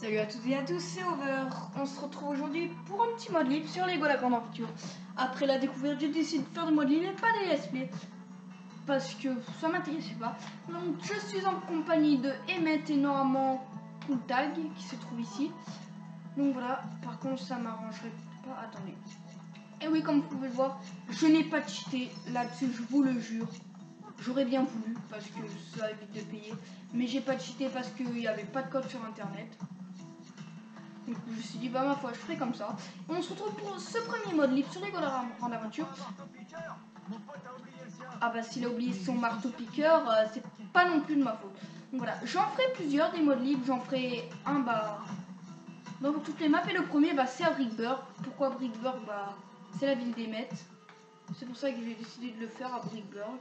Salut à toutes et à tous, c'est Over. On se retrouve aujourd'hui pour un petit mode libre sur Lego La Grande Aventure. Après la découverte, j'ai décidé de faire du mode libre et pas des let's play parce que ça m'intéressait pas. Donc je suis en compagnie de Emmett et Normand Cooltag qui se trouve ici. Donc voilà, par contre ça m'arrangerait pas. Attendez. Et oui, comme vous pouvez le voir, je n'ai pas cheaté là-dessus, je vous le jure. J'aurais bien voulu parce que ça évite de payer, mais j'ai pas cheaté parce qu'il n'y avait pas de code sur internet. Donc je me suis dit bah ma foi je ferai comme ça. Et on se retrouve pour ce premier mode libre sur Lego La Grande Aventure. Ah bah s'il a oublié son marteau piqueur, c'est pas non plus de ma faute. Donc voilà, j'en ferai plusieurs des modes libres, j'en ferai un bah dans toutes les maps et le premier bah c'est à Brickburg. Pourquoi Brickburg? Bah c'est la ville d'Emmett. C'est pour ça que j'ai décidé de le faire à Brickburg.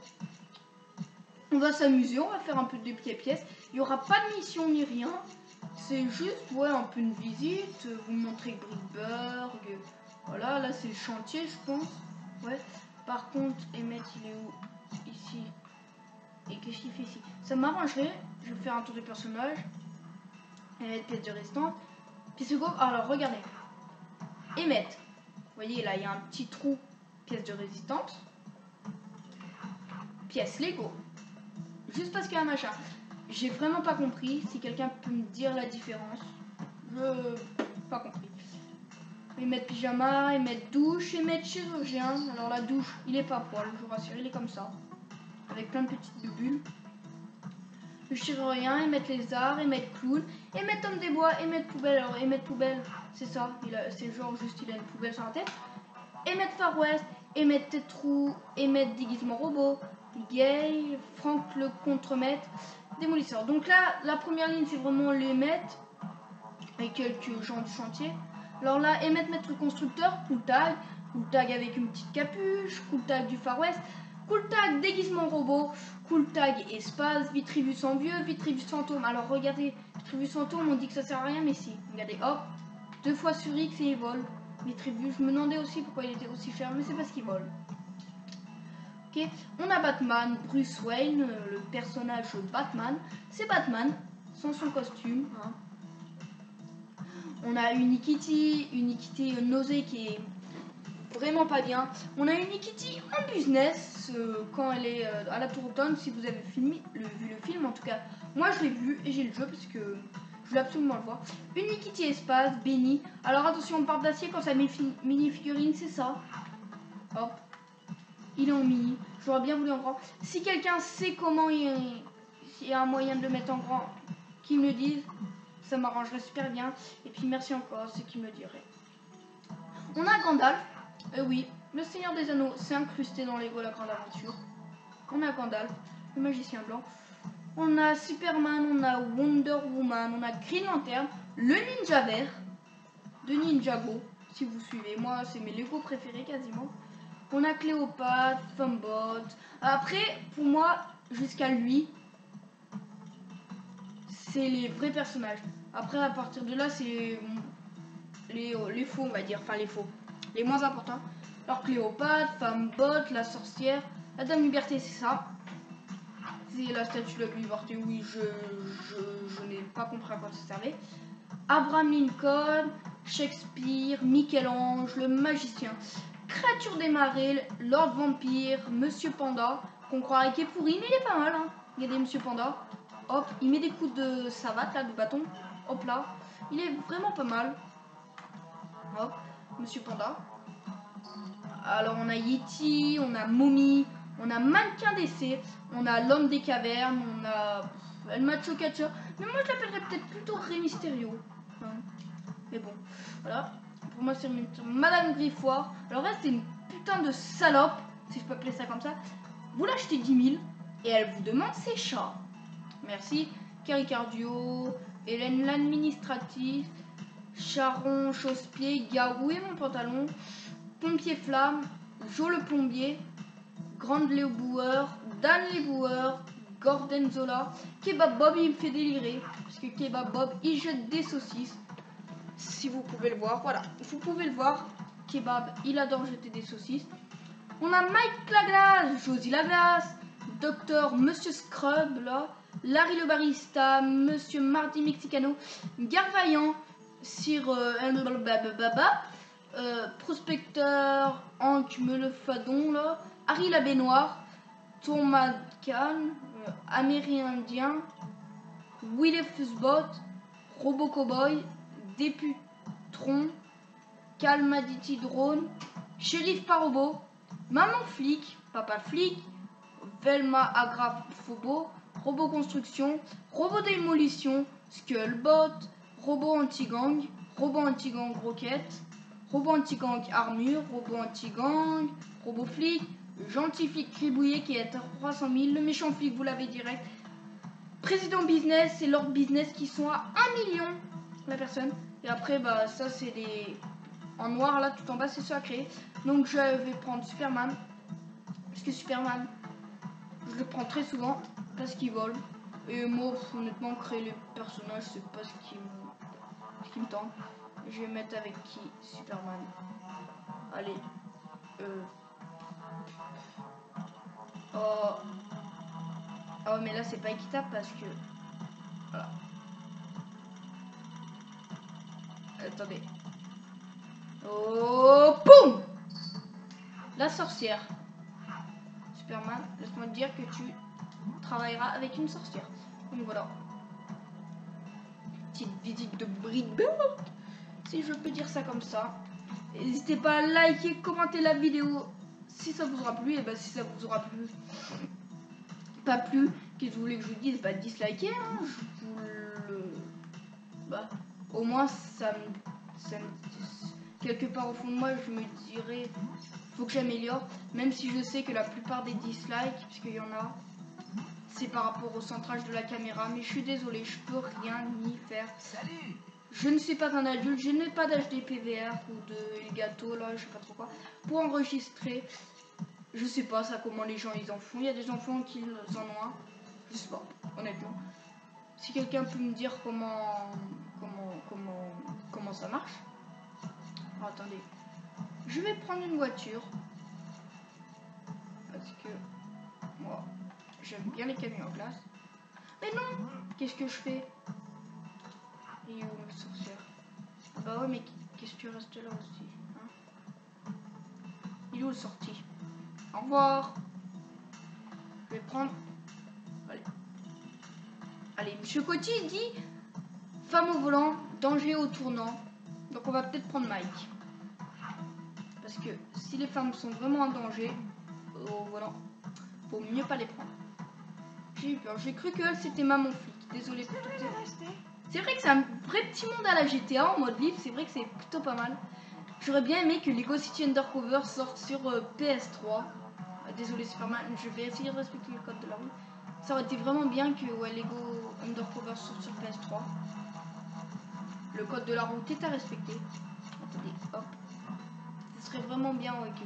On va s'amuser, on va faire un peu de pièces. Il n'y aura pas de mission ni rien. C'est juste ouais, un peu une visite, vous montrer Brickburg. Voilà, là c'est le chantier, je pense. Ouais. Par contre, Emmett, il est où? Ici. Et qu'est-ce qu'il fait ici? Ça m'arrangerait. Je vais faire un tour de personnage. Emmett, pièce de résistance. Pièce de go. Alors, regardez. Emmett. Vous voyez, là, il y a un petit trou. Pièce de résistance. Pièce Lego. Juste parce qu'il y a un machin. J'ai vraiment pas compris. Si quelqu'un peut me dire la différence. Je pas compris. Emmett pyjama, Emmett douche, Emmett chirurgien. Alors la douche, il est pas poil, je vous rassure, il est comme ça. Avec plein de petites bulles. Le chirurgien, Emmett lézard, Emmett clown, Emmett homme des bois, Emmett poubelle. Alors Emmett poubelle, c'est ça. C'est genre juste il a une poubelle sur la tête. Emmett Far West, Emmett tête trou, Emmett déguisement robot, Gay, Franck le contremaître, démolisseur. Donc là, la première ligne c'est vraiment les Emmett avec quelques gens du chantier. Alors là, Emmett maître constructeur, Cooltag avec une petite capuche, Cooltag du Far West, Cooltag déguisement robot, Cooltag espace, Vitrivus en vieux, Vitrivus fantôme. Alors regardez, Vitrivus fantôme, on dit que ça sert à rien, mais si. Regardez, hop, 2 fois sur X et il vole. Vitrivus, je me demandais aussi pourquoi il était aussi cher, mais c'est parce qu'il vole. Ok, on a Batman, Bruce Wayne, le personnage Batman. C'est Batman, sans son costume. Hein. On a Unikitty nausée qui est vraiment pas bien. On a Unikitty en business quand elle est à la Tour Automne. Si vous avez vu le film, en tout cas, moi je l'ai vu et j'ai le jeu parce que je voulais absolument le voir. Unikitty espace, Benny. Alors attention, barbe d'acier quand ça mini figurine, c'est ça. Hop, il est en mini. J'aurais bien voulu en grand. Si quelqu'un sait comment s'il y a un moyen de le mettre en grand, qu'il me le dise. Ça m'arrangerait super bien. Et puis merci encore à ceux qui me diraient. On a Gandalf. Oui, le Seigneur des Anneaux s'est incrusté dans Lego La Grande Aventure. On a Gandalf, le magicien blanc. On a Superman, on a Wonder Woman, on a Green Lantern, le ninja vert de Ninjago, si vous suivez. Moi, c'est mes Lego préférés quasiment. On a Cléopâtre, Fumbot. Après, pour moi, jusqu'à lui, c'est les vrais personnages. Après, à partir de là, c'est les faux, on va dire. Enfin, les faux. Les moins importants. Alors, Cléopâtre, Fembot, la sorcière, la Dame Liberté, c'est ça. C'est la statue de la Liberté. Oui, je n'ai pas compris à quoi ça servait. Abraham Lincoln, Shakespeare, Michel-Ange, le magicien, Créature des marais, Lord Vampire, Monsieur Panda, qu'on croirait qu'il est pourri, mais il est pas mal. Hein. Regardez, Monsieur Panda. Hop, il met des coups de savate, là, de bâton. Hop là. Il est vraiment pas mal. Hop, Monsieur Panda. Alors, on a Yeti, on a Mommy, on a Mannequin d'essai, on a l'homme des cavernes, on a El Macho Catcher. Mais moi, je l'appellerais peut-être plutôt Rey Mysterio. Hein. Mais bon, voilà. Pour moi, c'est Madame Griffoir. Alors, elle, c'est une putain de salope, si je peux appeler ça comme ça. Vous l'achetez 10 000 et elle vous demande ses chats. Merci. Caricardio, Hélène l'administratif, Charon, chausse-pied, Garou et mon pantalon, Pompier Flamme, Jo le plombier, Grande Léo Boueur, Dan les Boueurs, Gordon Zola, Kebab Bob il me fait délirer, parce que Kebab Bob il jette des saucisses, si vous pouvez le voir, voilà, vous pouvez le voir, Kebab il adore jeter des saucisses. On a Mike Laglace, Josie Laglace, Docteur Monsieur Scrub là, Larry le barista, Monsieur Mardi Mexicano, Garvaillant, Sir Prospecteur, Hank Melefadon, là, Harry la baignoire, Thomas Kahn, Amérindien, Willy Fuzzbot, Robo Cowboy, Députron, Calmadity Drone, Shérif Parobo, Maman Flic, Papa Flic, Velma Agraphobo, Robot Construction, Robot Démolition, Skullbot, Robot Anti-Gang, Robot Anti-Gang Roquette, Robot Anti-Gang Armure, Robot Anti-Gang, Robot Flic, Gentil Flic Cribouillé qui est à 300 000, le méchant flic vous l'avez direct, Président Business et Lord Business qui sont à 1 million la personne. Et après bah ça c'est les... En noir là tout en bas c'est ceux à créer. Donc je vais prendre Superman. Parce que Superman je le prends très souvent parce qu'il vole. Et moi honnêtement créer les personnages c'est pas ce qui me tente. Je vais mettre avec qui Superman. Allez. Oh mais là c'est pas équitable parce que... Voilà. Attendez. Oh, boum! La sorcière. Superman, laisse-moi te dire que tu travailleras avec une sorcière. Donc voilà. Petite visite de Bridbird, si je peux dire ça comme ça. N'hésitez pas à liker, commenter la vidéo si ça vous aura plu. Et bah si ça vous aura plu, pas plu, qu'est-ce que vous voulez que je vous dise? Bah dislikez, hein. Je vous le... Bah, au moins ça me... Quelque part au fond de moi je me dirais faut que j'améliore, même si je sais que la plupart des dislikes, puisqu'il y en a, c'est par rapport au centrage de la caméra, mais je suis désolée, je peux rien y faire. Salut. Je ne suis pas un adulte, je n'ai pas d'HD PVR ou de Elgato là, je sais pas trop quoi, pour enregistrer. Je sais pas ça comment les gens ils en font, il y a des enfants qui en ont un, je sais pas, honnêtement. Si quelqu'un peut me dire comment ça marche. Alors, attendez. Je vais prendre une voiture parce que moi j'aime bien les camions en glace. Mais non, qu'est-ce que je fais? Et où ma sorcière? Ah bah ouais mais qu'est-ce que tu restes là aussi hein? Il est où le sorti? Au revoir. Je vais prendre... Allez, Monsieur Coty dit femme au volant, danger au tournant. Donc on va peut-être prendre Mike. Parce que si les femmes sont vraiment en danger au volant, faut mieux pas les prendre. J'ai eu peur, j'ai cru que c'était maman flic. Désolé pour tout ça. C'est vrai que c'est un vrai petit monde à la GTA en mode livre, c'est vrai que c'est plutôt pas mal. J'aurais bien aimé que Lego City Undercover sorte sur PS3. Désolé Superman, je vais essayer de respecter le code de la rue. Ça aurait été vraiment bien que Lego Undercover sorte sur PS3. Le code de la route est à respecter. Attendez, hop. Ce serait vraiment bien que...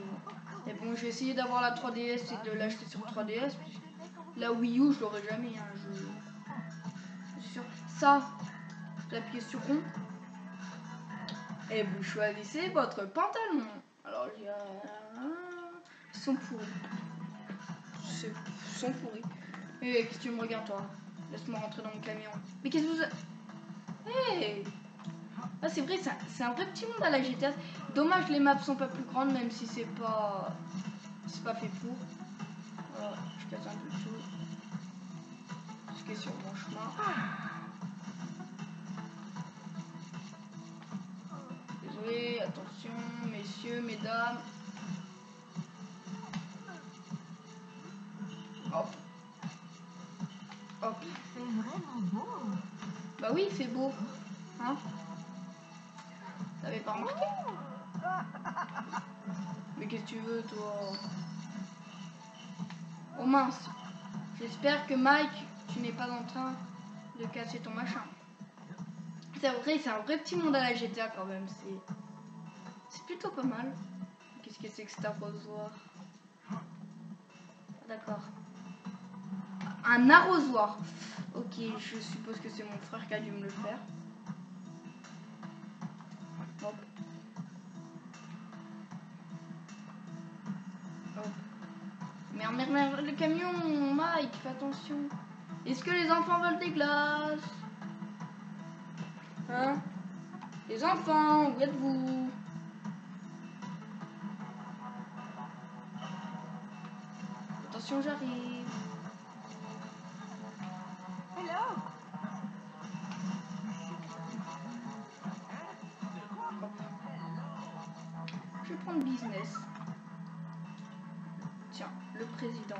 Mais bon, je vais essayer d'avoir la 3DS et de l'acheter sur 3DS. La Wii U, je l'aurai jamais. Hein, je suis sûr. Ça, je vais appuyer sur rond. Et vous choisissez votre pantalon. Alors, il y a... Ils sont pourris. Ils sont pourris. Mais qu'est-ce que tu me regardes, toi? Laisse-moi rentrer dans mon camion. Mais qu'est-ce que vous... Hey! Ah, c'est vrai, c'est un vrai petit monde à la GTA. Dommage, les maps sont pas plus grandes, même si c'est pas fait pour. Je casse un peu de choses. Ce qui est sur mon chemin. Désolé, attention, messieurs, mesdames. Hop. Hop. C'est vraiment beau. Bah oui, il fait beau. Hein? T'avais pas remarqué? Mais qu'est-ce que tu veux, toi? Oh mince. J'espère que Mike, tu n'es pas en train de casser ton machin. C'est vrai, c'est un vrai petit monde à la GTA quand même. C'est plutôt pas mal. Qu'est-ce que c'est que cet arrosoir? D'accord. Un arrosoir. Ok, je suppose que c'est mon frère qui a dû me le faire. Hop. Hop. Merde, le camion, Mike, fais attention. Est-ce que les enfants veulent des glaces? Hein? Les enfants, où êtes-vous? Attention, j'arrive. Hello. Je vais prendre business. Tiens, le président.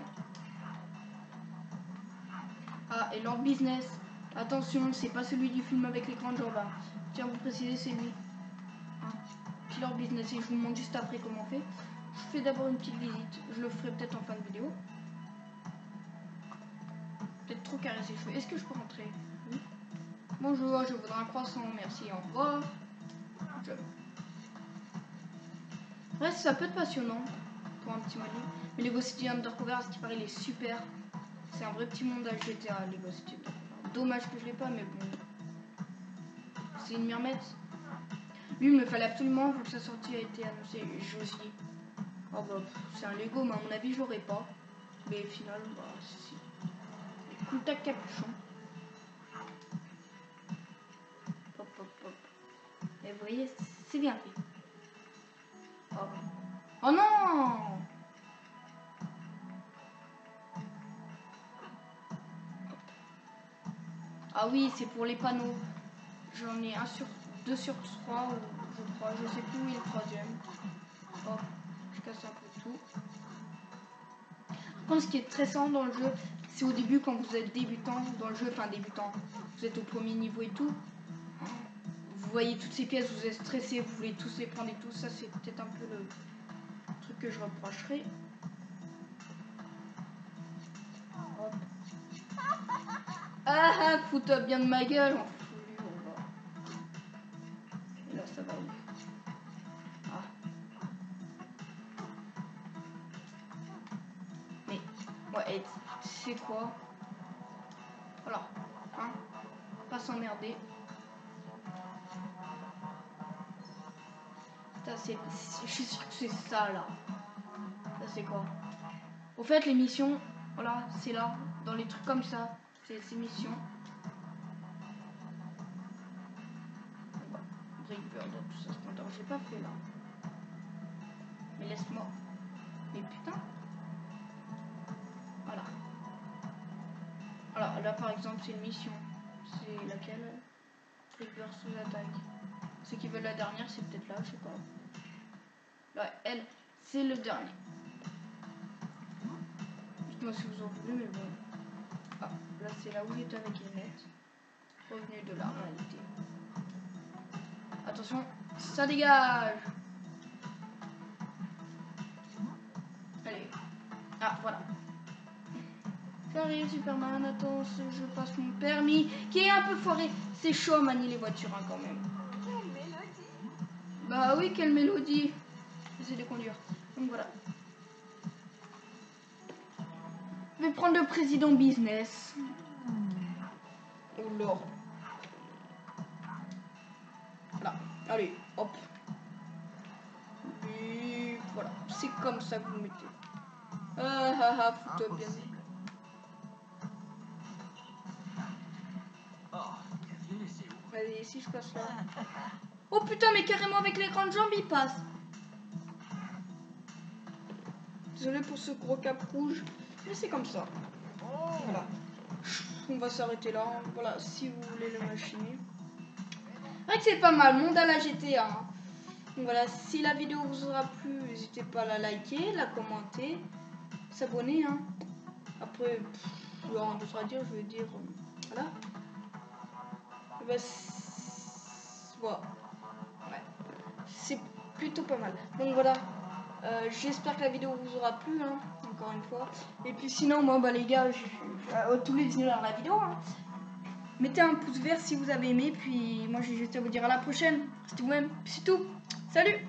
Ah, et Lord Business. Attention, c'est pas celui du film avec l'écran de jambes. Tiens, vous précisez, c'est lui. Hein. Puis Lord Business, et je vous montre juste après comment on fait. Je fais d'abord une petite visite. Je le ferai peut-être en fin de vidéo. Peut-être trop carré ses cheveux. Est-ce que je peux rentrer? Oui. Bonjour, je voudrais un croissant. Merci, au revoir. Ouais, ça peut être passionnant pour un petit module. Mais Lego City Undercover, à ce qui paraît, il est super. C'est un vrai petit monde à GTA, Lego City Undercover. Dommage que je l'ai pas, mais bon. C'est une mirmette. Lui, il me fallait absolument, vu que sa sortie a été annoncée. Josie. Oh bah, c'est un Lego, mais à mon avis, j'aurais pas. Mais au final, bah, si. Cool tac capuchon. Hop, hop, hop. Et vous voyez, c'est bien fait. Hop. Oh non! Ah oui, c'est pour les panneaux. J'en ai 2 sur 3, ou je crois, je sais plus où est le troisième. Oh, je casse un peu tout. Par contre, ce qui est stressant dans le jeu, c'est au début quand vous êtes débutant dans le jeu, enfin débutant, vous êtes au premier niveau et tout. Vous voyez toutes ces pièces, vous êtes stressé, vous voulez tous les prendre et tout. Ça, c'est peut-être un peu le truc que je reprocherai. Hop. Ah, fous-toi bien de ma gueule. Et là, ça va où? Ah. Mais, ouais, c'est quoi? Voilà, hein? Pas s'emmerder. Je suis sûr que c'est ça là. Ça c'est quoi? Au fait, les missions, voilà, c'est là, dans les trucs comme ça, c'est ces missions. Breakbird, tout ça, ce j'ai pas fait là. Mais laisse-moi. Mais putain. Voilà. Alors là par exemple, c'est une mission. C'est laquelle? Breakbird sous attaque. Ceux qui veulent la dernière, c'est peut-être là, je sais pas. Là, elle, c'est le dernier. Dites-moi si vous en voulez, mais bon. Ah, là c'est là où j'étais avec Ennett. Revenu de la réalité. Attention, ça dégage. Allez. Ah, voilà. J'arrive, Superman. Attends, je passe mon permis. Qui est un peu foiré. C'est chaud à manier les voitures, hein, quand même. Quelle mélodie. Bah oui, quelle mélodie. J'essaie de conduire. Donc voilà. Je vais prendre le président business. Oh là. Voilà. Allez, hop. Et voilà. C'est comme ça que vous mettez. Ah ah ah, fous-toi bien. Allez, si je passe là. Oh putain, mais carrément avec les grandes jambes, il passe. Désolé pour ce gros cap rouge, mais c'est comme ça. Voilà. On va s'arrêter là. Voilà, si vous voulez le machiner. C'est vrai que c'est pas mal, monde à la GTA. Hein. Donc voilà, si la vidéo vous aura plu, n'hésitez pas à la liker, la commenter, s'abonner. Hein. Après, il y aura d'autres à dire, je vais dire. Voilà. Bah, voilà. Ouais. C'est plutôt pas mal. Donc voilà. J'espère que la vidéo vous aura plu, hein, encore une fois. Et puis sinon, moi, bah les gars, tous les vidéos dans la vidéo. Hein. Mettez un pouce vert si vous avez aimé. Puis moi, j'ai juste à vous dire à la prochaine. C'était vous-même. C'est tout. Salut!